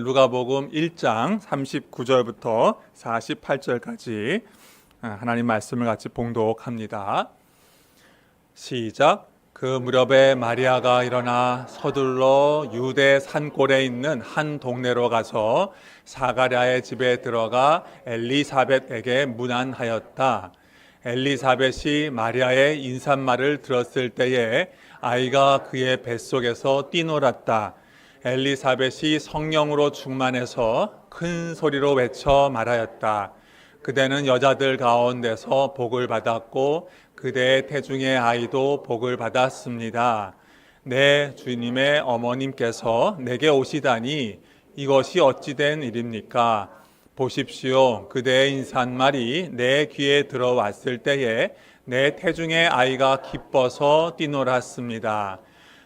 누가복음 1장 39절부터 48절까지 하나님 말씀을 같이 봉독합니다. 시작. 그 무렵에 마리아가 일어나 서둘러 유대 산골에 있는 한 동네로 가서 사가랴의 집에 들어가 엘리사벳에게 문안하였다. 엘리사벳이 마리아의 인사말을 들었을 때에 아이가 그의 뱃속에서 뛰놀았다. 엘리사벳이 성령으로 충만해서 큰 소리로 외쳐 말하였다. 그대는 여자들 가운데서 복을 받았고 그대의 태중의 아이도 복을 받았습니다. 내 주님의 어머님께서 내게 오시다니 이것이 어찌 된 일입니까? 보십시오. 그대의 인사말이 내 귀에 들어왔을 때에 내 태중의 아이가 기뻐서 뛰놀았습니다.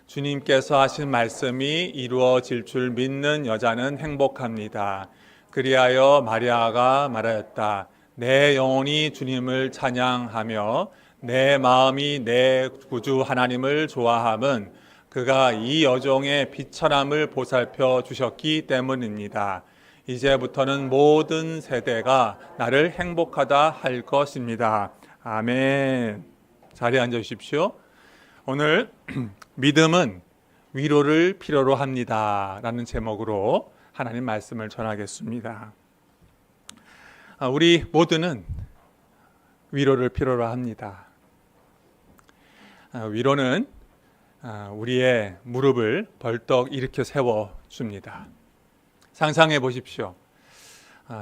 주님께서 하신 말씀이 이루어질 줄 믿는 여자는 행복합니다. 그리하여 마리아가 말하였다. 내 영혼이 주님을 찬양하며 내 마음이 내 구주 하나님을 좋아함은 그가 이 여종의 비천함을 보살펴 주셨기 때문입니다. 이제부터는 모든 세대가 나를 행복하다 할 것입니다. 아멘. 자리에 앉아 주십시오. 오늘 믿음은 위로를 필요로 합니다 라는 제목으로 하나님 말씀을 전하겠습니다. 우리 모두는 위로를 필요로 합니다. 위로는 우리의 무릎을 벌떡 일으켜 세워줍니다. 상상해 보십시오.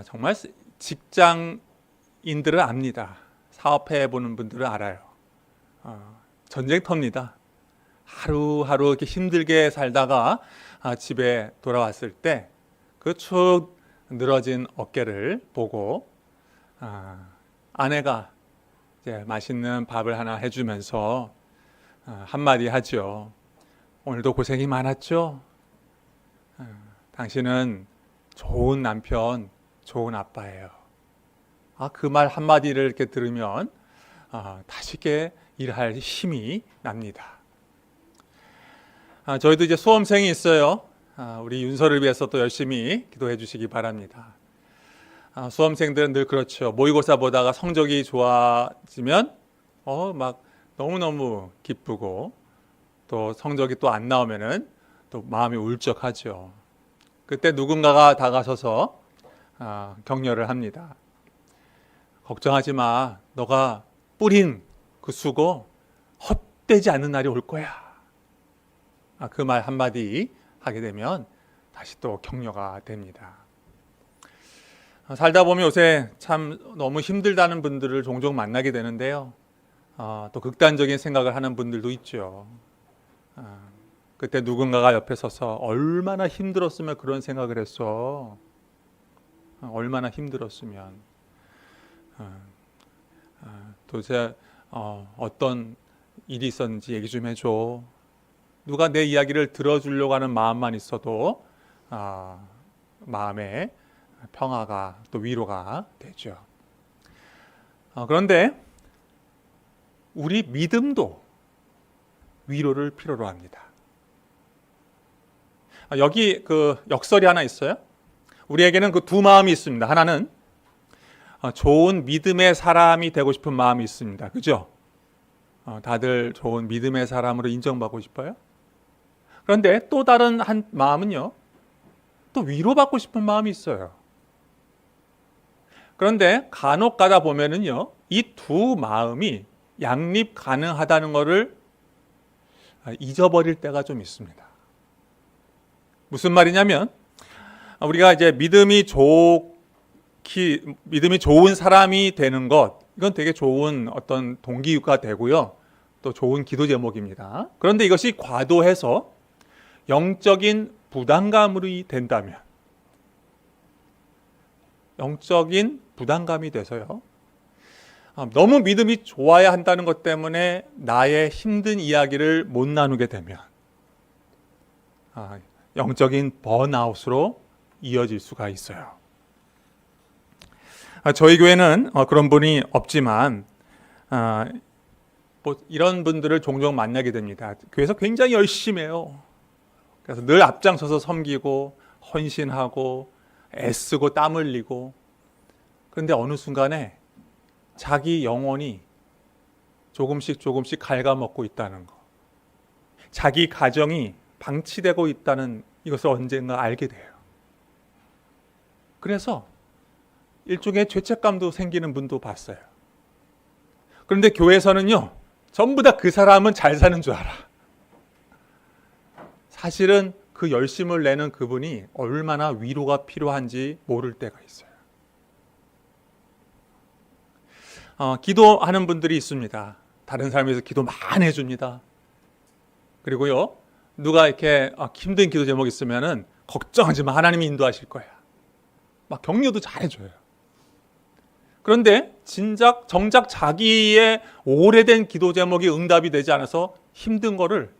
정말 직장인들은 압니다. 사업해 보는 분들은 알아요. 전쟁터입니다. 하루하루 이렇게 힘들게 살다가 집에 돌아왔을 때 그 축 늘어진 어깨를 보고 아내가 이제 맛있는 밥을 하나 해주면서 한마디 하죠. 오늘도 고생이 많았죠? 당신은 좋은 남편, 좋은 아빠예요. 그 말 한마디를 이렇게 들으면 다시게 일할 힘이 납니다. 저희도 이제 수험생이 있어요. 우리 윤서를 위해서 또 열심히 기도해 주시기 바랍니다. 수험생들은 늘 그렇죠. 모의고사 보다가 성적이 좋아지면 막 너무너무 기쁘고 또 성적이 또 안 나오면은 또 마음이 울적하죠. 그때 누군가가 다가서서 격려를 합니다. 걱정하지 마. 너가 뿌린 그 수고 헛되지 않는 날이 올 거야. 그 말 한마디 하게 되면 다시 또 격려가 됩니다. 살다 보면 요새 참 너무 힘들다는 분들을 종종 만나게 되는데요. 또 극단적인 생각을 하는 분들도 있죠. 그때 누군가가 옆에 서서 얼마나 힘들었으면 그런 생각을 했어. 얼마나 힘들었으면. 도대체 어떤 일이 있었는지 얘기 좀 해줘. 누가 내 이야기를 들어주려고 하는 마음만 있어도 마음에 평화가 또 위로가 되죠. 그런데 우리 믿음도 위로를 필요로 합니다. 여기 그 역설이 하나 있어요. 우리에게는 그 두 마음이 있습니다. 하나는 좋은 믿음의 사람이 되고 싶은 마음이 있습니다. 그죠? 다들 좋은 믿음의 사람으로 인정받고 싶어요. 그런데 또 다른 한 마음은요, 또 위로받고 싶은 마음이 있어요. 그런데 간혹 가다 보면은요, 이 두 마음이 양립 가능하다는 것을 잊어버릴 때가 좀 있습니다. 무슨 말이냐면, 우리가 이제 믿음이 좋은 사람이 되는 것, 이건 되게 좋은 어떤 동기가 되고요. 또 좋은 기도 제목입니다. 그런데 이것이 과도해서 영적인 부담감으로 된다면, 영적인 부담감이 돼서요, 너무 믿음이 좋아야 한다는 것 때문에 나의 힘든 이야기를 못 나누게 되면 영적인 번아웃으로 이어질 수가 있어요. 저희 교회는 그런 분이 없지만 이런 분들을 종종 만나게 됩니다. 교회에서 굉장히 열심히 해요. 그래서 늘 앞장서서 섬기고 헌신하고 애쓰고 땀 흘리고, 그런데 어느 순간에 자기 영혼이 조금씩 조금씩 갉아먹고 있다는 거, 자기 가정이 방치되고 있다는 이것을 언젠가 알게 돼요. 그래서 일종의 죄책감도 생기는 분도 봤어요. 그런데 교회에서는요, 전부 다 그 사람은 잘 사는 줄 알아. 사실은 그 열심을 내는 그분이 얼마나 위로가 필요한지 모를 때가 있어요. 기도하는 분들이 있습니다. 다른 사람에 위해서 기도 많이 해줍니다. 그리고요, 누가 이렇게 힘든 기도 제목 있으면은 걱정하지 마, 하나님이 인도하실 거야. 막 격려도 잘 해줘요. 그런데 정작 자기의 오래된 기도 제목이 응답이 되지 않아서 힘든 거를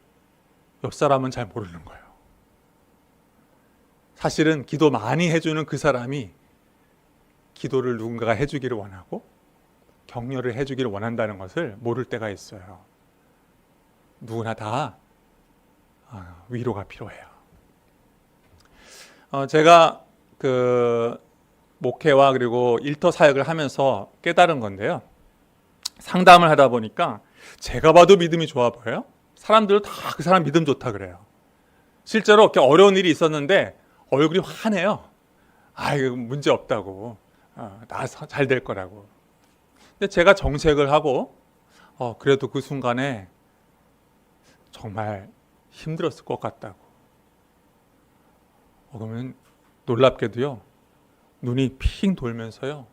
옆 사람은 잘 모르는 거예요. 사실은 기도 많이 해주는 그 사람이 기도를 누군가가 해주기를 원하고 격려를 해주기를 원한다는 것을 모를 때가 있어요. 누구나 다 위로가 필요해요. 제가 목회와 그리고 일터 사역을 하면서 깨달은 건데요. 상담을 하다 보니까 제가 봐도 믿음이 좋아 보여요. 사람들은 다 그 사람 믿음 좋다 그래요. 실제로 이렇게 어려운 일이 있었는데 얼굴이 환해요. 이거 문제 없다고. 나 잘 될 거라고. 근데 제가 정색을 하고 그래도 그 순간에 정말 힘들었을 것 같다고. 그러면 놀랍게도요, 눈이 핑 돌면서요,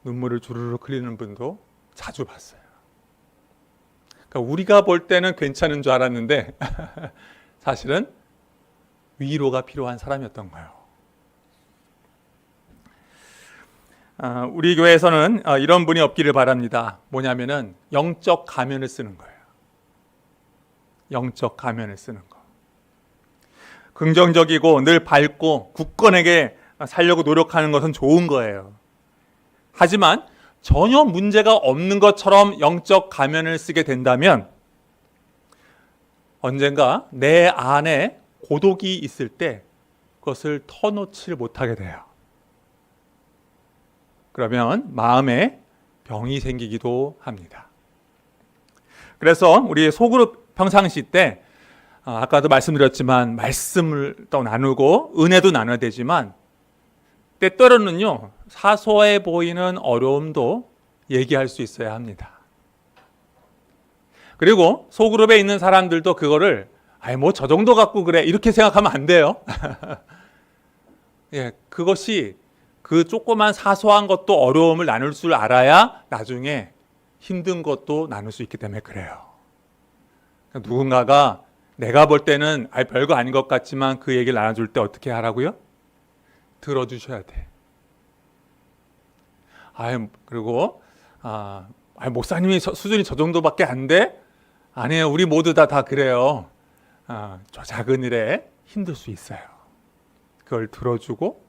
눈물을 주르륵 흘리는 분도 자주 봤어요. 그러니까 우리가 볼 때는 괜찮은 줄 알았는데 사실은 위로가 필요한 사람이었던 거예요. 우리 교회에서는 이런 분이 없기를 바랍니다. 뭐냐면은 영적 가면을 쓰는 거예요. 영적 가면을 쓰는 거. 긍정적이고 늘 밝고 굳건하게 살려고 노력하는 것은 좋은 거예요. 하지만 전혀 문제가 없는 것처럼 영적 가면을 쓰게 된다면 언젠가 내 안에 고독이 있을 때 그것을 터놓지 못하게 돼요. 그러면 마음에 병이 생기기도 합니다. 그래서 우리 소그룹 평상시 때 아까도 말씀드렸지만 말씀을 또 나누고 은혜도 나눠야 되지만 때때로는요, 사소해 보이는 어려움도 얘기할 수 있어야 합니다. 그리고 소그룹에 있는 사람들도 그거를 뭐 저 정도 갖고 그래 이렇게 생각하면 안 돼요. 그것이 그 조그만 사소한 것도 어려움을 나눌 줄 알아야 나중에 힘든 것도 나눌 수 있기 때문에 그래요. 누군가가 내가 볼 때는 별거 아닌 것 같지만 그 얘기를 나눠줄 때 어떻게 하라고요? 들어주셔야 돼. 그리고 목사님이 수준이 저 정도밖에 안 돼? 아니에요. 우리 모두 다 그래요. 저 작은 일에 힘들 수 있어요. 그걸 들어주고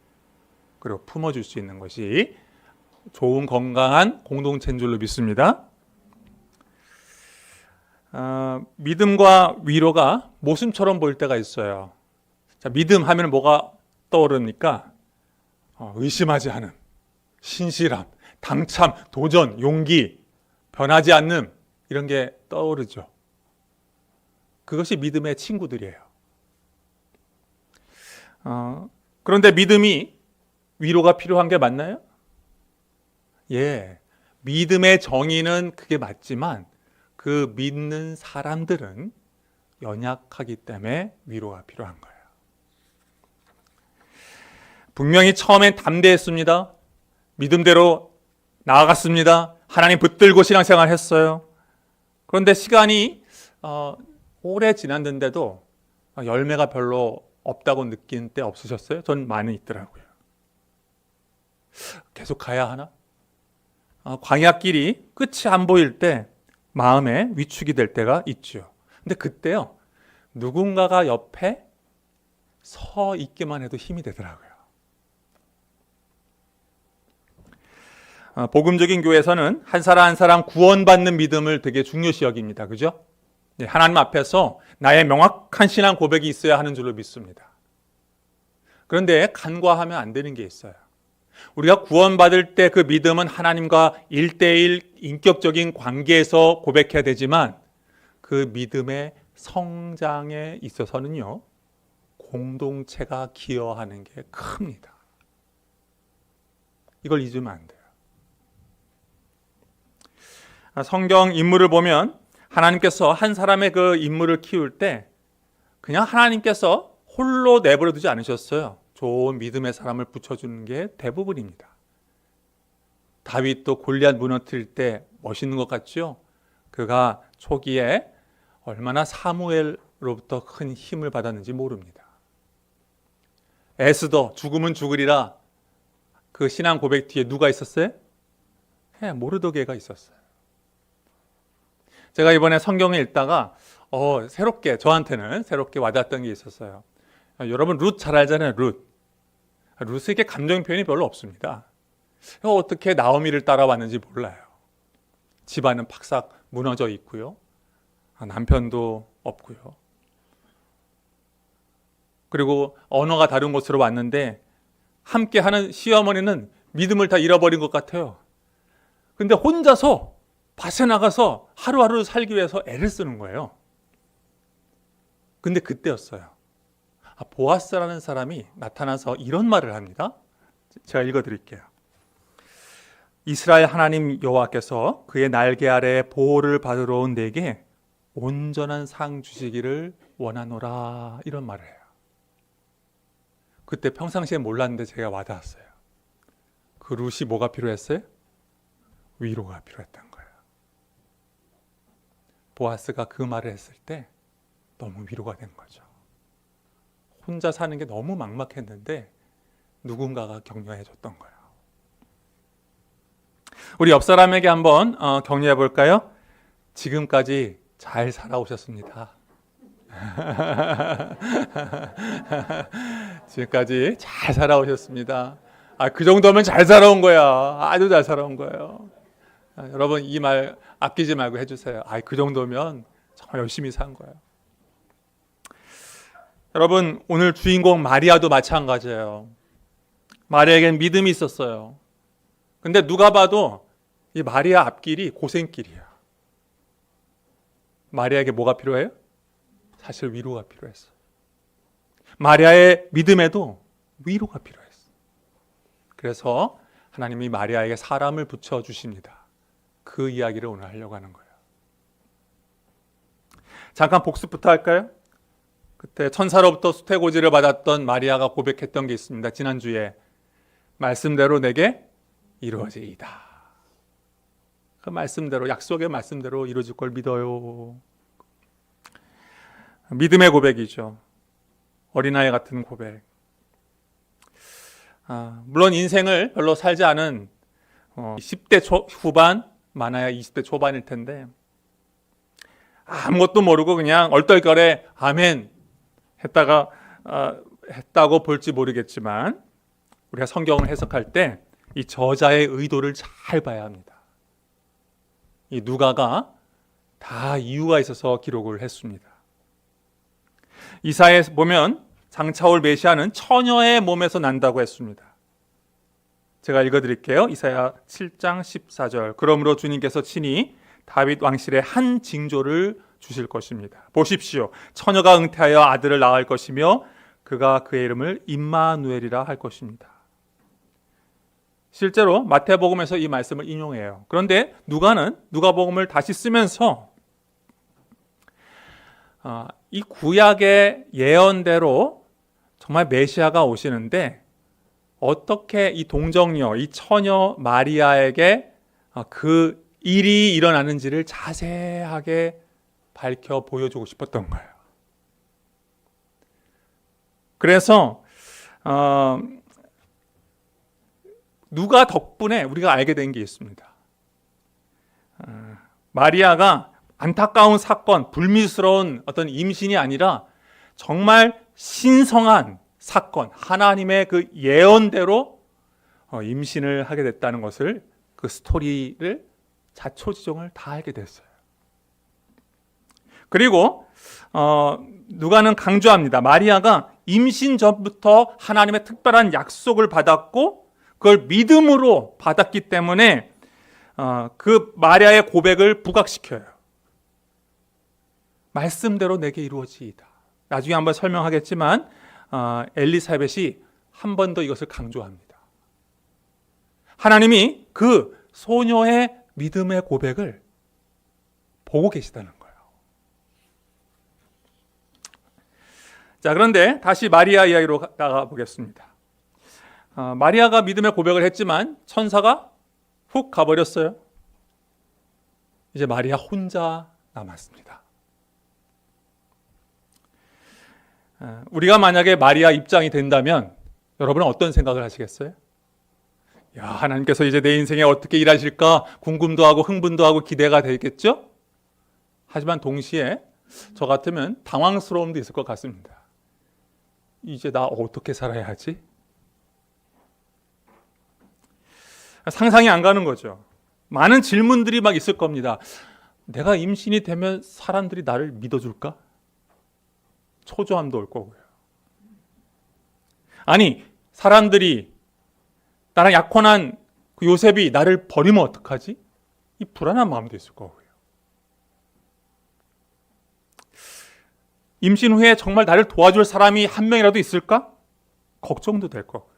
그리고 품어줄 수 있는 것이 좋은 건강한 공동체인 줄로 믿습니다. 믿음과 위로가 모순처럼 보일 때가 있어요. 자, 믿음 하면 뭐가 떠오릅니까? 의심하지 않음, 신실함, 당참, 도전, 용기, 변하지 않는 이런 게 떠오르죠. 그것이 믿음의 친구들이에요. 그런데 믿음이 위로가 필요한 게 맞나요? 믿음의 정의는 그게 맞지만 그 믿는 사람들은 연약하기 때문에 위로가 필요한 거예요. 분명히 처음엔 담대했습니다. 믿음대로 나아갔습니다. 하나님 붙들고 신앙생활 했어요. 그런데 시간이 오래 지났는데도 열매가 별로 없다고 느낀 때 없으셨어요? 전 많이 있더라고요. 계속 가야 하나? 광야길이 끝이 안 보일 때 마음에 위축이 될 때가 있죠. 근데 그때요, 누군가가 옆에 서 있기만 해도 힘이 되더라고요. 복음적인 교회에서는 한 사람 한 사람 구원받는 믿음을 되게 중요시 여깁니다. 그죠? 하나님 앞에서 나의 명확한 신앙 고백이 있어야 하는 줄로 믿습니다. 그런데 간과하면 안 되는 게 있어요. 우리가 구원받을 때 그 믿음은 하나님과 1대1 인격적인 관계에서 고백해야 되지만 그 믿음의 성장에 있어서는요, 공동체가 기여하는 게 큽니다. 이걸 잊으면 안 돼요. 성경 인물을 보면 하나님께서 한 사람의 그 인물을 키울 때 그냥 하나님께서 홀로 내버려 두지 않으셨어요. 좋은 믿음의 사람을 붙여주는 게 대부분입니다. 다윗도 골리앗 무너뜨릴 때 멋있는 것 같죠? 그가 초기에 얼마나 사무엘로부터 큰 힘을 받았는지 모릅니다. 에스더 죽으면 죽으리라 그 신앙 고백 뒤에 누가 있었어요? 모르드게가 있었어요. 제가 이번에 성경을 읽다가 저한테는 새롭게 와닿았던 게 있었어요. 여러분 룻 잘 알잖아요. 룻에게 감정 표현이 별로 없습니다. 어떻게 나오미를 따라왔는지 몰라요. 집안은 팍삭 무너져 있고요. 남편도 없고요. 그리고 언어가 다른 곳으로 왔는데 함께하는 시어머니는 믿음을 다 잃어버린 것 같아요. 근데 혼자서 밭에 나가서 하루하루 살기 위해서 애를 쓰는 거예요. 근데 그때였어요. 보아스라는 사람이 나타나서 이런 말을 합니다. 제가 읽어드릴게요. 이스라엘 하나님 여호와께서 그의 날개 아래 보호를 받으러 온 내게 온전한 상 주시기를 원하노라, 이런 말을 해요. 그때 평상시에 몰랐는데 제가 와닿았어요. 그 룻이 뭐가 필요했어요? 위로가 필요했던 거예요. 보아스가 그 말을 했을 때 너무 위로가 된 거죠. 혼자 사는 게 너무 막막했는데 누군가가 격려해 줬던 거예요. 우리 옆 사람에게 한번 격려해 볼까요? 지금까지 잘 살아오셨습니다. 지금까지 잘 살아오셨습니다. 그 정도면 잘 살아온 거야. 아주 잘 살아온 거예요. 여러분 이 말 아끼지 말고 해주세요. 그 정도면 정말 열심히 산 거예요. 여러분 오늘 주인공 마리아도 마찬가지예요. 마리아에겐 믿음이 있었어요. 근데 누가 봐도 이 마리아 앞길이 고생길이야. 마리아에게 뭐가 필요해요? 사실 위로가 필요했어요. 마리아의 믿음에도 위로가 필요했어요. 그래서 하나님이 마리아에게 사람을 붙여주십니다. 그 이야기를 오늘 하려고 하는 거예요. 잠깐 복습부터 할까요? 그때 천사로부터 수태고지를 받았던 마리아가 고백했던 게 있습니다. 지난주에 말씀대로 내게 이루어지이다. 그 말씀대로, 약속의 말씀대로 이루어질 걸 믿어요. 믿음의 고백이죠. 어린아이 같은 고백. 물론 인생을 별로 살지 않은 10대 후반, 많아야 20대 초반일 텐데 아무것도 모르고 그냥 얼떨결에 아멘 했다고 볼지 모르겠지만 우리가 성경을 해석할 때 이 저자의 의도를 잘 봐야 합니다. 이 누가가 다 이유가 있어서 기록을 했습니다. 이사야에 보면 장차올 메시아는 처녀의 몸에서 난다고 했습니다. 제가 읽어드릴게요. 이사야 7장 14절. 그러므로 주님께서 친히 다윗 왕실에 한 징조를 주실 것입니다. 보십시오. 처녀가 잉태하여 아들을 낳을 것이며 그가 그의 이름을 임마누엘이라 할 것입니다. 실제로 마태복음에서 이 말씀을 인용해요. 그런데 누가는 누가복음을 다시 쓰면서 이 구약의 예언대로 정말 메시아가 오시는데 어떻게 이 동정녀, 이 처녀 마리아에게 그 일이 일어나는지를 자세하게 밝혀 보여주고 싶었던 거예요. 그래서 누가 덕분에 우리가 알게 된 게 있습니다. 마리아가 안타까운 사건, 불미스러운 어떤 임신이 아니라 정말 신성한 사건, 하나님의 그 예언대로 임신을 하게 됐다는 것을, 그 스토리를 자초지종을 다 알게 됐어요. 그리고 누가는 강조합니다. 마리아가 임신 전부터 하나님의 특별한 약속을 받았고 그걸 믿음으로 받았기 때문에 그 마리아의 고백을 부각시켜요. 말씀대로 내게 이루어지이다. 나중에 한번 설명하겠지만 엘리사벳이 한 번 더 이것을 강조합니다. 하나님이 그 소녀의 믿음의 고백을 보고 계시다는 거예요. 자, 그런데 다시 마리아 이야기로 나가 보겠습니다. 마리아가 믿음의 고백을 했지만 천사가 훅 가버렸어요. 이제 마리아 혼자 남았습니다. 우리가 만약에 마리아 입장이 된다면 여러분은 어떤 생각을 하시겠어요? 야, 하나님께서 이제 내 인생에 어떻게 일하실까 궁금도 하고 흥분도 하고 기대가 되겠죠? 하지만 동시에 저 같으면 당황스러움도 있을 것 같습니다. 이제 나 어떻게 살아야 하지? 상상이 안 가는 거죠. 많은 질문들이 막 있을 겁니다. 내가 임신이 되면 사람들이 나를 믿어줄까? 초조함도 올 거고요. 아니, 사람들이 나랑 약혼한 그 요셉이 나를 버리면 어떡하지? 이 불안한 마음도 있을 거고요. 임신 후에 정말 나를 도와줄 사람이 한 명이라도 있을까? 걱정도 될 거고요.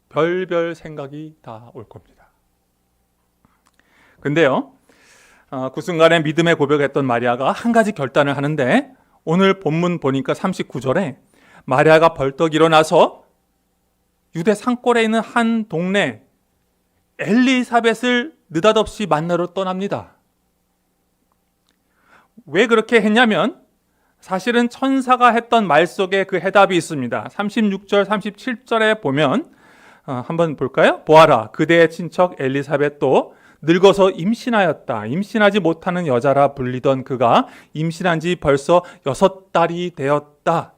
별별 생각이 다 올 겁니다. 근데요, 그 순간에 믿음의 고백했던 마리아가 한 가지 결단을 하는데 오늘 본문 보니까 39절에 마리아가 벌떡 일어나서 유대 산골에 있는 한 동네 엘리사벳을 느닷없이 만나러 떠납니다. 왜 그렇게 했냐면 사실은 천사가 했던 말 속에 그 해답이 있습니다. 36절, 37절에 보면 한번 볼까요? 보아라, 그대의 친척 엘리사벳도 늙어서 임신하였다. 임신하지 못하는 여자라 불리던 그가 임신한 지 벌써 6달이 되었다.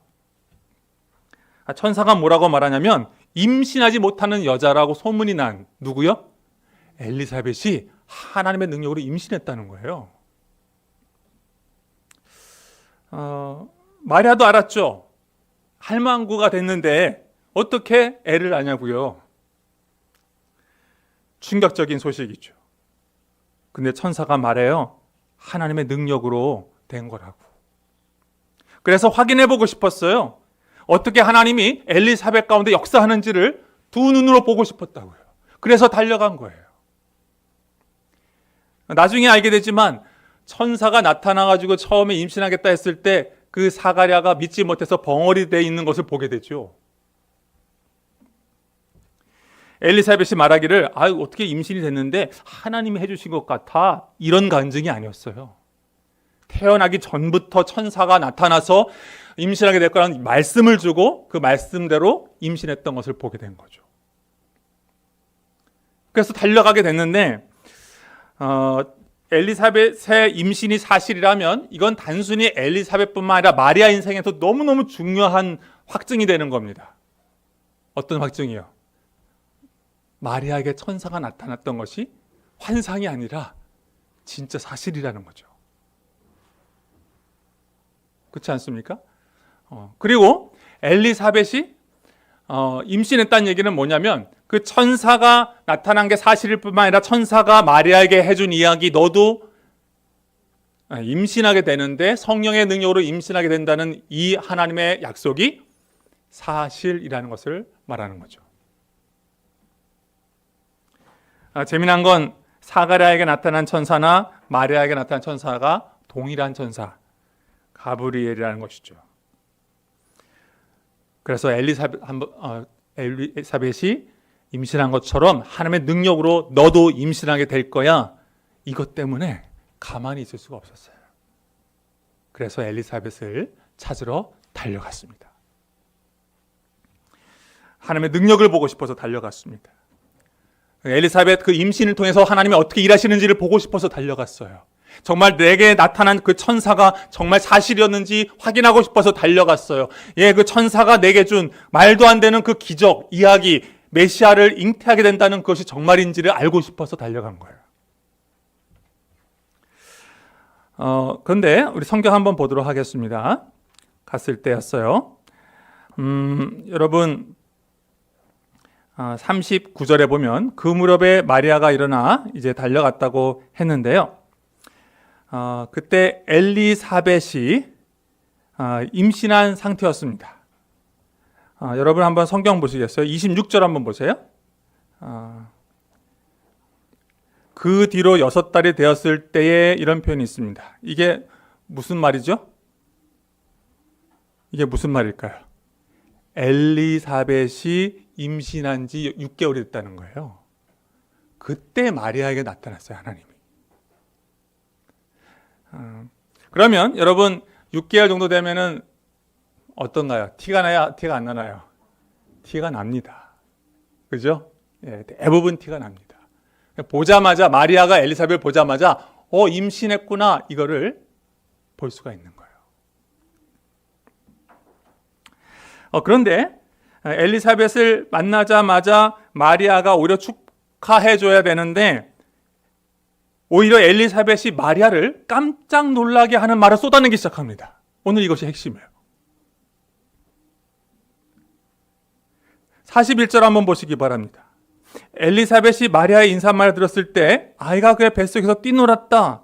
천사가 뭐라고 말하냐면 임신하지 못하는 여자라고 소문이 난 누구요? 엘리사벳이 하나님의 능력으로 임신했다는 거예요. 마리아도 알았죠. 할망구가 됐는데 어떻게 애를 낳냐고요. 충격적인 소식이죠. 근데 천사가 말해요. 하나님의 능력으로 된 거라고. 그래서 확인해 보고 싶었어요. 어떻게 하나님이 엘리사벳 가운데 역사하는지를 두 눈으로 보고 싶었다고요. 그래서 달려간 거예요. 나중에 알게 되지만 천사가 나타나가지고 처음에 임신하겠다 했을 때 그 사가랴가 믿지 못해서 벙어리 되어 있는 것을 보게 되죠. 엘리사벳이 말하기를 어떻게 임신이 됐는데 하나님이 해주신 것 같아, 이런 간증이 아니었어요. 태어나기 전부터 천사가 나타나서 임신하게 될 거라는 말씀을 주고 그 말씀대로 임신했던 것을 보게 된 거죠. 그래서 달려가게 됐는데 엘리사벳의 임신이 사실이라면 이건 단순히 엘리사벳뿐만 아니라 마리아 인생에서 너무너무 중요한 확증이 되는 겁니다. 어떤 확증이요? 마리아에게 천사가 나타났던 것이 환상이 아니라 진짜 사실이라는 거죠. 그렇지 않습니까? 그리고 엘리사벳이 임신했다는 얘기는 뭐냐면 그 천사가 나타난 게 사실일 뿐만 아니라 천사가 마리아에게 해준 이야기, 너도 임신하게 되는데 성령의 능력으로 임신하게 된다는 이 하나님의 약속이 사실이라는 것을 말하는 거죠. 재미난 건 사가랴에게 나타난 천사나 마리아에게 나타난 천사가 동일한 천사, 가브리엘이라는 것이죠. 그래서 엘리사벳이 임신한 것처럼 하나님의 능력으로 너도 임신하게 될 거야. 이것 때문에 가만히 있을 수가 없었어요. 그래서 엘리사벳을 찾으러 달려갔습니다. 하나님의 능력을 보고 싶어서 달려갔습니다. 엘리사벳 그 임신을 통해서 하나님이 어떻게 일하시는지를 보고 싶어서 달려갔어요. 정말 내게 나타난 그 천사가 정말 사실이었는지 확인하고 싶어서 달려갔어요. 그 천사가 내게 준 말도 안 되는 그 기적, 이야기, 메시아를 잉태하게 된다는 것이 정말인지를 알고 싶어서 달려간 거예요. 그런데 우리 성경 한번 보도록 하겠습니다. 갔을 때였어요. 여러분 39절에 보면 그 무렵에 마리아가 일어나 이제 달려갔다고 했는데요. 그때 엘리사벳이 임신한 상태였습니다. 여러분 한번 성경 보시겠어요? 26절 한번 보세요. 그 뒤로 6달이 되었을 때에 이런 표현이 있습니다. 이게 무슨 말이죠? 이게 무슨 말일까요? 엘리사벳이 임신한 지 6개월이 됐다는 거예요. 그때 마리아에게 나타났어요, 하나님이. 그러면 여러분 6개월 정도 되면은 어떤가요? 티가 나요? 티가 안 나나요? 티가 납니다. 그죠? 예, 대부분 티가 납니다. 보자마자 마리아가 엘리사벳을 보자마자 임신했구나 이거를 볼 수가 있는 거예요. 그런데 엘리사벳을 만나자마자 마리아가 오히려 축하해줘야 되는데 오히려 엘리사벳이 마리아를 깜짝 놀라게 하는 말을 쏟아내기 시작합니다. 오늘 이것이 핵심이에요. 41절 한번 보시기 바랍니다. 엘리사벳이 마리아의 인사말을 들었을 때 아이가 그의 뱃속에서 뛰놀았다.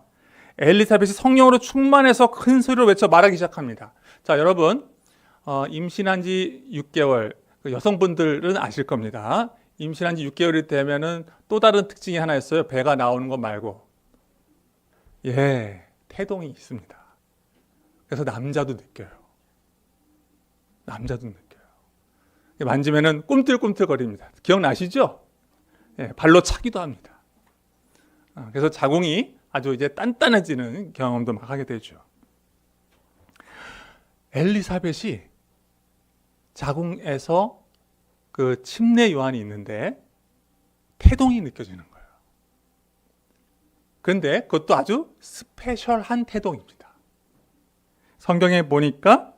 엘리사벳이 성령으로 충만해서 큰 소리로 외쳐 말하기 시작합니다. 자, 여러분 임신한 지 6개월 여성분들은 아실 겁니다. 임신한 지 6개월이 되면은 또 다른 특징이 하나 있어요. 배가 나오는 것 말고 태동이 있습니다. 그래서 남자도 느껴요. 만지면은 꿈틀꿈틀거립니다. 기억나시죠? 발로 차기도 합니다. 그래서 자궁이 아주 이제 단단해지는 경험도 막 하게 되죠. 엘리사벳이 자궁에서 그 침례 요한이 있는데 태동이 느껴지는 거예요. 그런데 그것도 아주 스페셜한 태동입니다. 성경에 보니까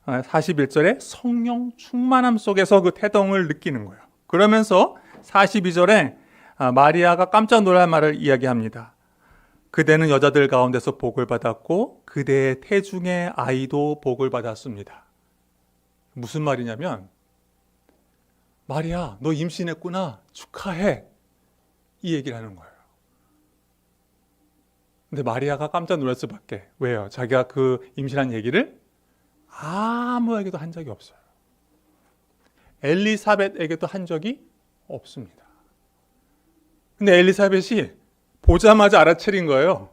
41절에 성령 충만함 속에서 그 태동을 느끼는 거예요. 그러면서 42절에 마리아가 깜짝 놀랄 말을 이야기합니다. 그대는 여자들 가운데서 복을 받았고 그대의 태중의 아이도 복을 받았습니다. 무슨 말이냐면 마리아 너 임신했구나 축하해 이 얘기를 하는 거예요. 근데 마리아가 깜짝 놀랄 수밖에. 왜요? 자기가 그 임신한 얘기를 아무에게도 한 적이 없어요. 엘리사벳에게도 한 적이 없습니다. 근데 엘리사벳이 보자마자 알아차린 거예요.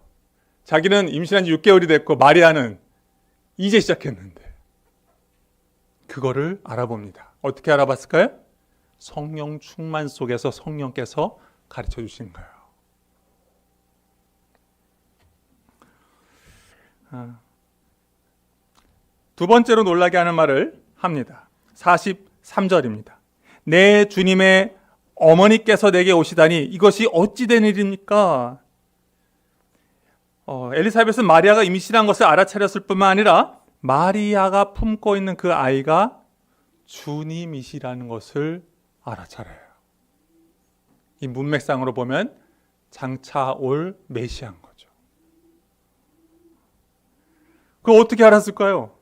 자기는 임신한 지 6개월이 됐고 마리아는 이제 시작했는데 그거를 알아봅니다. 어떻게 알아봤을까요? 성령 충만 속에서 성령께서 가르쳐 주신 거예요. 두 번째로 놀라게 하는 말을 합니다. 43절입니다. 내 주님의 어머니께서 내게 오시다니 이것이 어찌 된 일입니까? 엘리사벳은 마리아가 임신한 것을 알아차렸을 뿐만 아니라 마리아가 품고 있는 그 아이가 주님이시라는 것을 알아차려요. 이 문맥상으로 보면 장차 올 메시아인 거죠. 그걸 어떻게 알았을까요?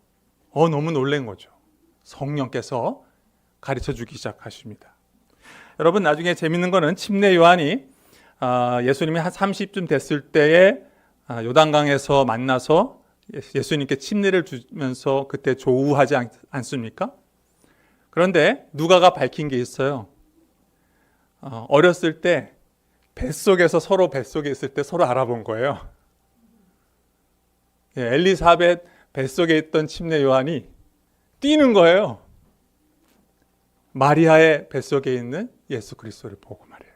너무 놀란 거죠. 성령께서 가르쳐 주기 시작하십니다. 여러분 나중에 재밌는 거는 침례 요한이 예수님이 한 30쯤 됐을 때에 요단강에서 만나서 예수님께 침례를 주면서 그때 조우하지 않습니까? 그런데 누가가 밝힌 게 있어요. 어렸을 때 뱃속에서 서로 뱃속에 있을 때 서로 알아본 거예요. 엘리사벳 뱃속에 있던 침례 요한이 뛰는 거예요. 마리아의 뱃속에 있는 예수 그리스도를 보고 말이에요.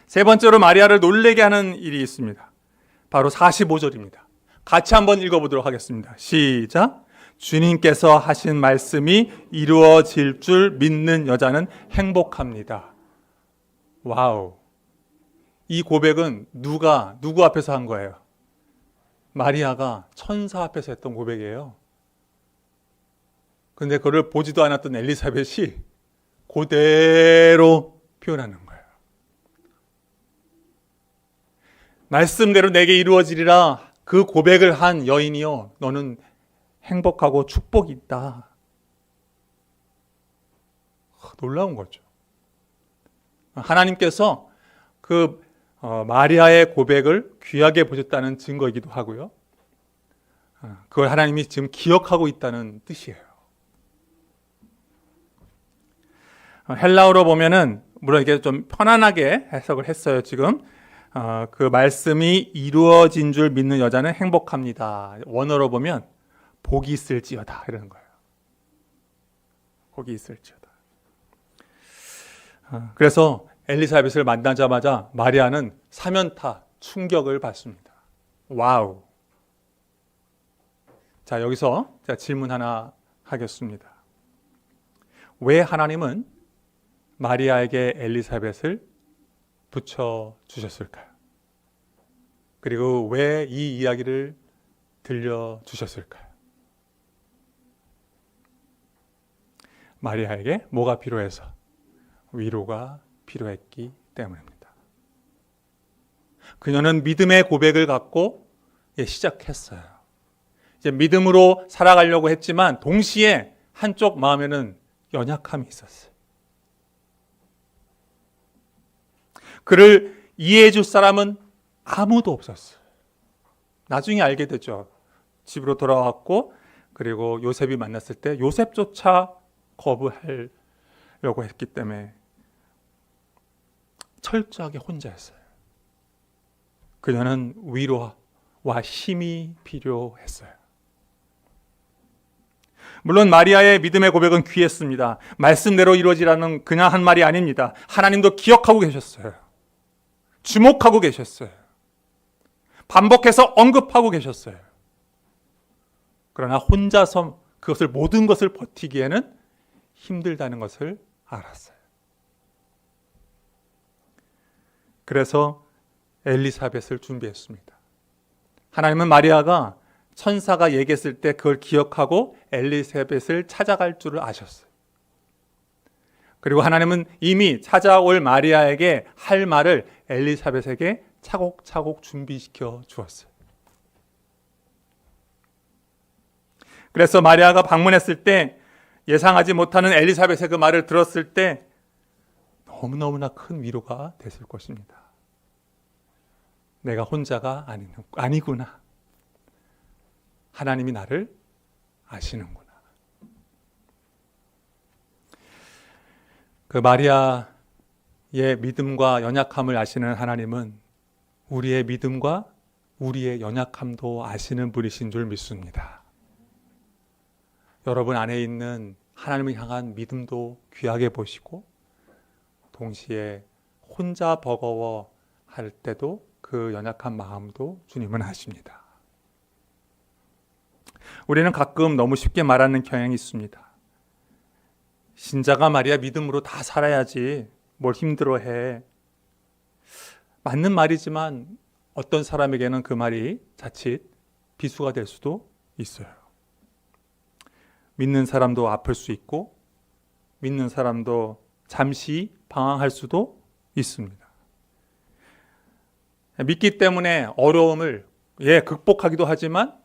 세 번째로 마리아를 놀라게 하는 일이 있습니다. 바로 45절입니다. 같이 한번 읽어보도록 하겠습니다. 시작. 주님께서 하신 말씀이 이루어질 줄 믿는 여자는 행복합니다. 와우. 이 고백은 누구 앞에서 한 거예요? 마리아가 천사 앞에서 했던 고백이에요. 근데 그걸 보지도 않았던 엘리사벳이 그대로 표현하는 거예요. 말씀대로 내게 이루어지리라 그 고백을 한 여인이요. 너는 행복하고 축복이 있다. 놀라운 거죠. 하나님께서 그 마리아의 고백을 귀하게 보셨다는 증거이기도 하고요. 그걸 하나님이 지금 기억하고 있다는 뜻이에요. 헬라어로 보면은 물론 이게 좀 편안하게 해석을 했어요. 지금 그 말씀이 이루어진 줄 믿는 여자는 행복합니다. 원어로 보면 복이 있을지어다 이러는 거예요. 복이 있을지어다. 그래서 엘리사벳을 만나자마자 마리아는 사면타 충격을 받습니다. 와우. 자, 여기서 제가 질문 하나 하겠습니다. 왜 하나님은 마리아에게 엘리사벳을 붙여주셨을까요? 그리고 왜 이 이야기를 들려주셨을까요? 마리아에게 뭐가 필요해서? 위로가 필요했기 때문입니다. 그녀는 믿음의 고백을 갖고 시작했어요. 이제 믿음으로 살아가려고 했지만 동시에 한쪽 마음에는 연약함이 있었어요. 그를 이해해 줄 사람은 아무도 없었어요. 나중에 알게 되죠. 집으로 돌아왔고 그리고 요셉이 만났을 때 요셉조차 거부하려고 했기 때문에 철저하게 혼자였어요. 그녀는 위로와 힘이 필요했어요. 물론 마리아의 믿음의 고백은 귀했습니다. 말씀대로 이루어지라는 그냥 한 말이 아닙니다. 하나님도 기억하고 계셨어요. 주목하고 계셨어요. 반복해서 언급하고 계셨어요. 그러나 혼자서 그것을 모든 것을 버티기에는 힘들다는 것을 알았어요. 그래서 엘리사벳을 준비했습니다. 하나님은 마리아가 천사가 얘기했을 때 그걸 기억하고 엘리사벳을 찾아갈 줄을 아셨어요. 그리고 하나님은 이미 찾아올 마리아에게 할 말을 엘리사벳에게 차곡차곡 준비시켜 주었어요. 그래서 마리아가 방문했을 때 예상하지 못하는 엘리사벳의 그 말을 들었을 때 너무너무나 큰 위로가 됐을 것입니다. 내가 혼자가 아니구나. 하나님이 나를 아시는구나. 그 마리아의 믿음과 연약함을 아시는 하나님은 우리의 믿음과 우리의 연약함도 아시는 분이신 줄 믿습니다. 여러분 안에 있는 하나님을 향한 믿음도 귀하게 보시고 동시에 혼자 버거워 할 때도 그 연약한 마음도 주님은 아십니다. 우리는 가끔 너무 쉽게 말하는 경향이 있습니다. 신자가 말이야 믿음으로 다 살아야지 뭘 힘들어해. 맞는 말이지만 어떤 사람에게는 그 말이 자칫 비수가 될 수도 있어요. 믿는 사람도 아플 수 있고 믿는 사람도 잠시 방황할 수도 있습니다. 믿기 때문에 어려움을 극복하기도 하지만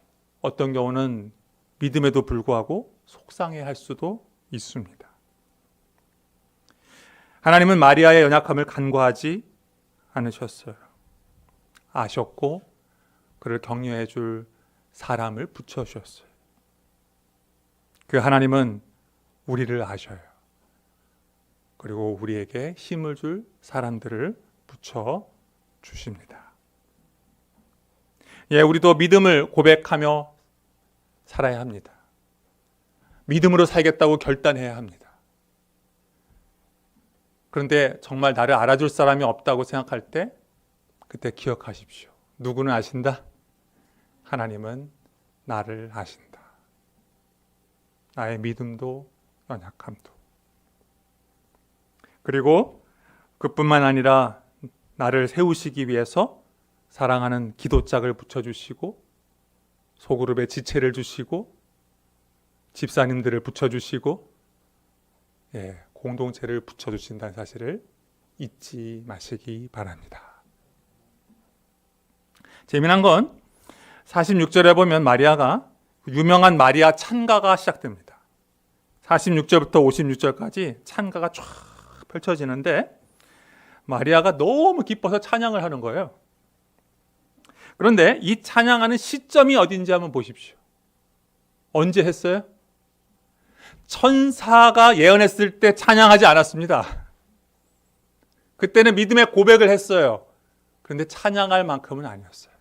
어떤 경우는 믿음에도 불구하고 속상해할 수도 있습니다. 하나님은 마리아의 연약함을 간과하지 않으셨어요. 아셨고 그를 격려해 줄 사람을 붙여주셨어요. 그 하나님은 우리를 아셔요. 그리고 우리에게 힘을 줄 사람들을 붙여주십니다. 우리도 믿음을 고백하며 살아야 합니다. 믿음으로 살겠다고 결단해야 합니다. 그런데 정말 나를 알아줄 사람이 없다고 생각할 때 그때 기억하십시오. 누구는 아신다? 하나님은 나를 아신다. 나의 믿음도 연약함도. 그리고 그뿐만 아니라 나를 세우시기 위해서 사랑하는 기도짝을 붙여주시고 소그룹에 지체를 주시고 집사님들을 붙여주시고 공동체를 붙여주신다는 사실을 잊지 마시기 바랍니다. 재미난 건 46절에 보면 마리아가 유명한 마리아 찬가가 시작됩니다. 46절부터 56절까지 찬가가 쫙 펼쳐지는데 마리아가 너무 기뻐서 찬양을 하는 거예요. 그런데 이 찬양하는 시점이 어딘지 한번 보십시오. 언제 했어요? 천사가 예언했을 때 찬양하지 않았습니다. 그때는 믿음의 고백을 했어요. 그런데 찬양할 만큼은 아니었어요.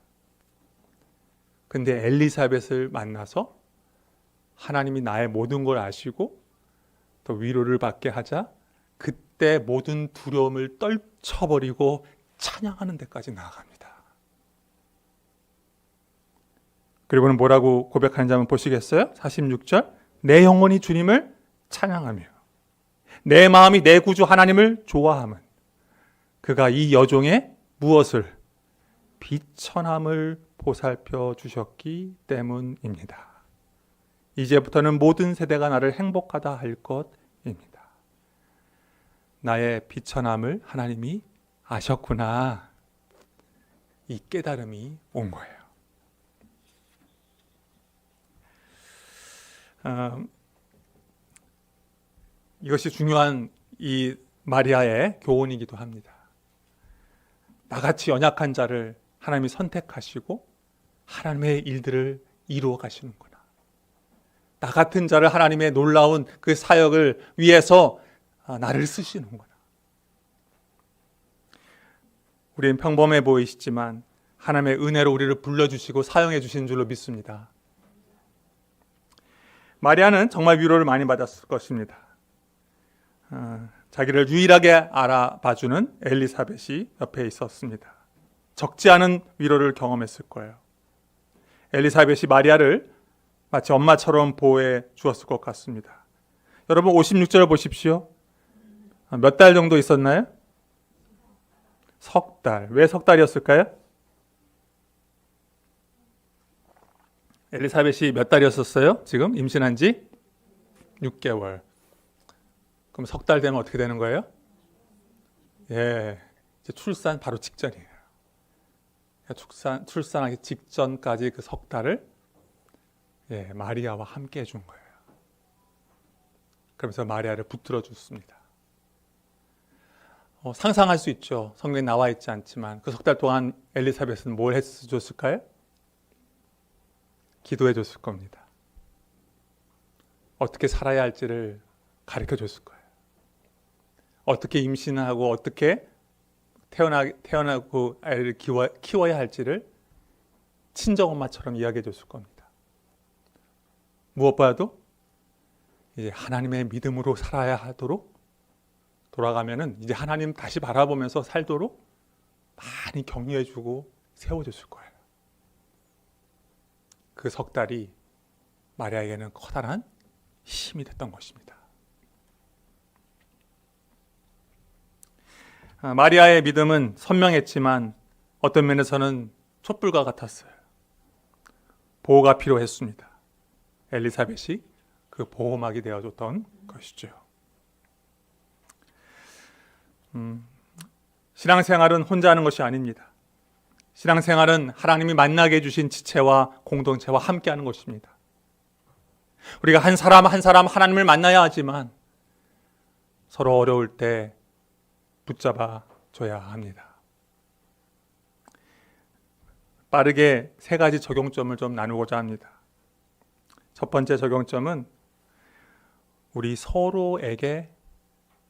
근데 엘리사벳을 만나서 하나님이 나의 모든 걸 아시고 또 위로를 받게 하자 그때 모든 두려움을 떨쳐버리고 찬양하는 데까지 나아갑니다. 그리고는 뭐라고 고백하는지 한번 보시겠어요? 46절 내 영혼이 주님을 찬양하며 내 마음이 내 구주 하나님을 좋아함은 그가 이 여종의 무엇을 비천함을 보살펴 주셨기 때문입니다. 이제부터는 모든 세대가 나를 행복하다 할 것입니다. 나의 비천함을 하나님이 아셨구나. 이 깨달음이 온 거예요. 이것이 중요한 이 마리아의 교훈이기도 합니다. 나같이 연약한 자를 하나님이 선택하시고 하나님의 일들을 이루어 가시는구나. 나 같은 자를 하나님의 놀라운 그 사역을 위해서 나를 쓰시는구나. 우리는 평범해 보이시지만 하나님의 은혜로 우리를 불러주시고 사용해 주신 줄로 믿습니다. 마리아는 정말 위로를 많이 받았을 것입니다. 자기를 유일하게 알아봐주는 엘리사벳이 옆에 있었습니다. 적지 않은 위로를 경험했을 거예요. 엘리사벳이 마리아를 마치 엄마처럼 보호해 주었을 것 같습니다. 여러분 56절 보십시오. 몇 달 정도 있었나요? 석 달. 왜 석 달이었을까요? 엘리사벳이 몇 달이었었어요? 지금 임신한 지 6개월. 그럼 석 달 되면 어떻게 되는 거예요? 예, 이제 출산 바로 직전이에요. 출산하기 직전까지 그 석 달을 마리아와 함께 해준 거예요. 그러면서 마리아를 붙들어 줬습니다. 상상할 수 있죠. 성경에 나와 있지 않지만 그 석 달 동안 엘리사벳은 뭘 해줬을까요? 기도해 줬을 겁니다. 어떻게 살아야 할지를 가르쳐 줬을 거예요. 어떻게 임신하고 어떻게 태어나고 아이를 키워야 할지를 친정엄마처럼 이야기해 줬을 겁니다. 무엇보다도 이제 하나님의 믿음으로 살아야 하도록 돌아가면은 이제 하나님 다시 바라보면서 살도록 많이 격려해 주고 세워줬을 거예요. 그 석 달이 마리아에게는 커다란 힘이 됐던 것입니다. 마리아의 믿음은 선명했지만 어떤 면에서는 촛불과 같았어요. 보호가 필요했습니다. 엘리사벳이 그 보호막이 되어줬던 것이죠. 신앙생활은 혼자 하는 것이 아닙니다. 신앙생활은 하나님이 만나게 해주신 지체와 공동체와 함께하는 것입니다. 우리가 한 사람 한 사람 하나님을 만나야 하지만 서로 어려울 때 붙잡아 줘야 합니다. 빠르게 세 가지 적용점을 좀 나누고자 합니다. 첫 번째 적용점은 우리 서로에게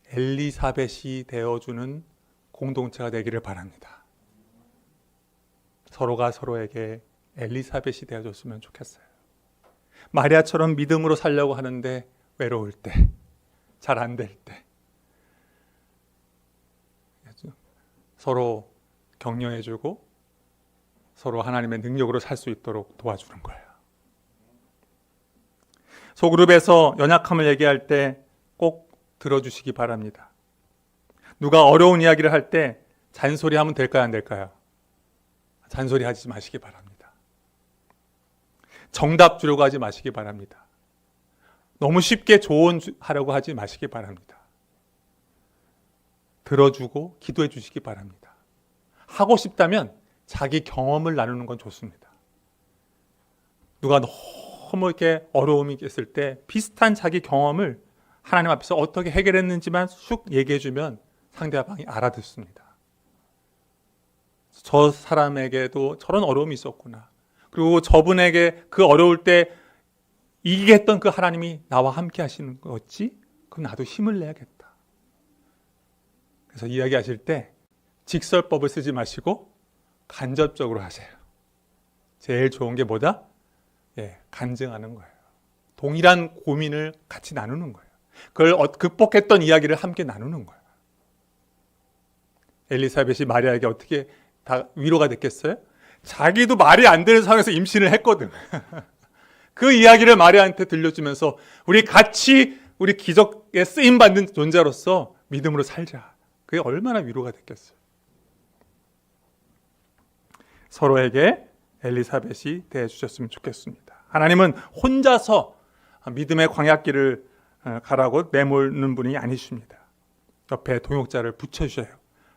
엘리사벳이 되어주는 공동체가 되기를 바랍니다. 서로가 서로에게 엘리사벳이 되어줬으면 좋겠어요. 마리아처럼 믿음으로 살려고 하는데 외로울 때, 잘 안 될 때 서로 격려해주고 서로 하나님의 능력으로 살 수 있도록 도와주는 거예요. 소그룹에서 연약함을 얘기할 때 꼭 들어주시기 바랍니다. 누가 어려운 이야기를 할 때 잔소리하면 될까요, 안 될까요? 잔소리하지 마시기 바랍니다. 정답 주려고 하지 마시기 바랍니다. 너무 쉽게 조언하려고 하지 마시기 바랍니다. 들어주고 기도해 주시기 바랍니다. 하고 싶다면 자기 경험을 나누는 건 좋습니다. 누가 너무 이렇게 어려움이 있을 때 비슷한 자기 경험을 하나님 앞에서 어떻게 해결했는지만 쑥 얘기해주면 상대방이 알아듣습니다. 저 사람에게도 저런 어려움이 있었구나. 그리고 저분에게 그 어려울 때 이기게 했던 그 하나님이 나와 함께 하시는 거였지? 그럼 나도 힘을 내야겠다. 그래서 이야기하실 때 직설법을 쓰지 마시고 간접적으로 하세요. 제일 좋은 게 뭐다? 간증하는 거예요. 동일한 고민을 같이 나누는 거예요. 그걸 극복했던 이야기를 함께 나누는 거예요. 엘리사벳이 마리아에게 어떻게 다 위로가 됐겠어요? 자기도 말이 안 되는 상황에서 임신을 했거든. 그 이야기를 마리아한테 들려주면서 우리 같이 우리 기적에 쓰임받는 존재로서 믿음으로 살자. 그게 얼마나 위로가 됐겠어요. 서로에게 엘리사벳이 대해주셨으면 좋겠습니다. 하나님은 혼자서 믿음의 광야길을 가라고 내몰는 분이 아니십니다. 옆에 동역자를 붙여주셔요.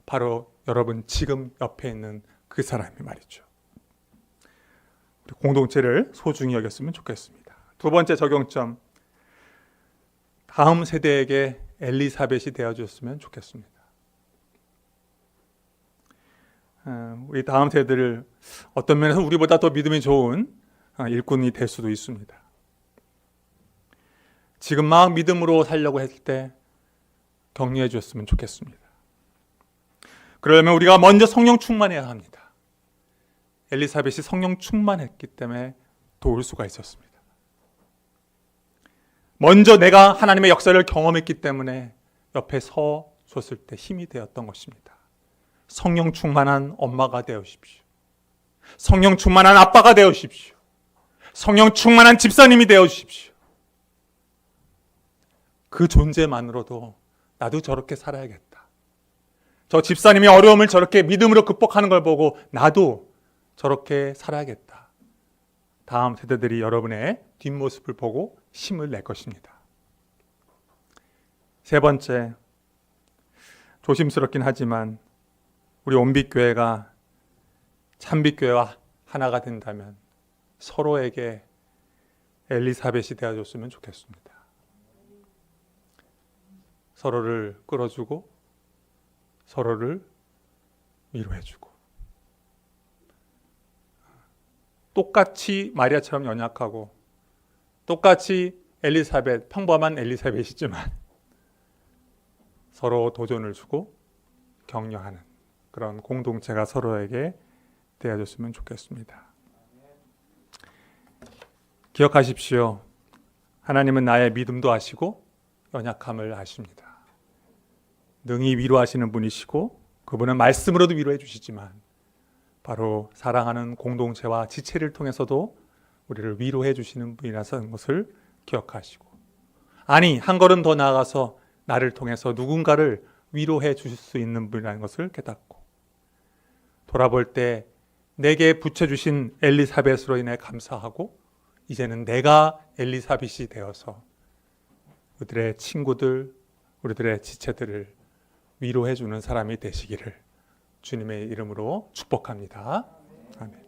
바로 여러분 지금 옆에 있는 그 사람이 말이죠. 우리 공동체를 소중히 여겼으면 좋겠습니다. 두 번째 적용점, 다음 세대에게 엘리사벳이 되어줬으면 좋겠습니다. 우리 다음 세대를 어떤 면에서 우리보다 더 믿음이 좋은 일꾼이 될 수도 있습니다. 지금 막 믿음으로 살려고 했을 때 격려해 줬으면 좋겠습니다. 그러려면 우리가 먼저 성령 충만해야 합니다. 엘리사벳이 성령 충만했기 때문에 도울 수가 있었습니다. 먼저 내가 하나님의 역사를 경험했기 때문에 옆에 서 줬을 때 힘이 되었던 것입니다. 성령 충만한 엄마가 되어주십시오. 성령 충만한 아빠가 되어주십시오. 성령 충만한 집사님이 되어주십시오. 그 존재만으로도 나도 저렇게 살아야겠다. 저 집사님이 어려움을 저렇게 믿음으로 극복하는 걸 보고 나도 저렇게 살아야겠다. 다음 세대들이 여러분의 뒷모습을 보고 힘을 낼 것입니다. 세 번째, 조심스럽긴 하지만 우리 온빛교회가 참빛교회와 하나가 된다면 서로에게 엘리사벳이 되어줬으면 좋겠습니다. 서로를 끌어주고 서로를 위로해주고 똑같이 마리아처럼 연약하고 똑같이 엘리사벳, 평범한 엘리사벳이지만 서로 도전을 주고 격려하는 그런 공동체가 서로에게 되어줬으면 좋겠습니다. 기억하십시오. 하나님은 나의 믿음도 아시고 연약함을 아십니다. 능히 위로하시는 분이시고 그분은 말씀으로도 위로해 주시지만 바로 사랑하는 공동체와 지체를 통해서도 우리를 위로해 주시는 분이라는 것을 기억하시고, 아니 한 걸음 더 나아가서 나를 통해서 누군가를 위로해 주실 수 있는 분이라는 것을 깨닫고 돌아볼 때 내게 붙여주신 엘리사벳으로 인해 감사하고 이제는 내가 엘리사벳이 되어서 우리들의 친구들, 우리들의 지체들을 위로해 주는 사람이 되시기를 주님의 이름으로 축복합니다. 아멘.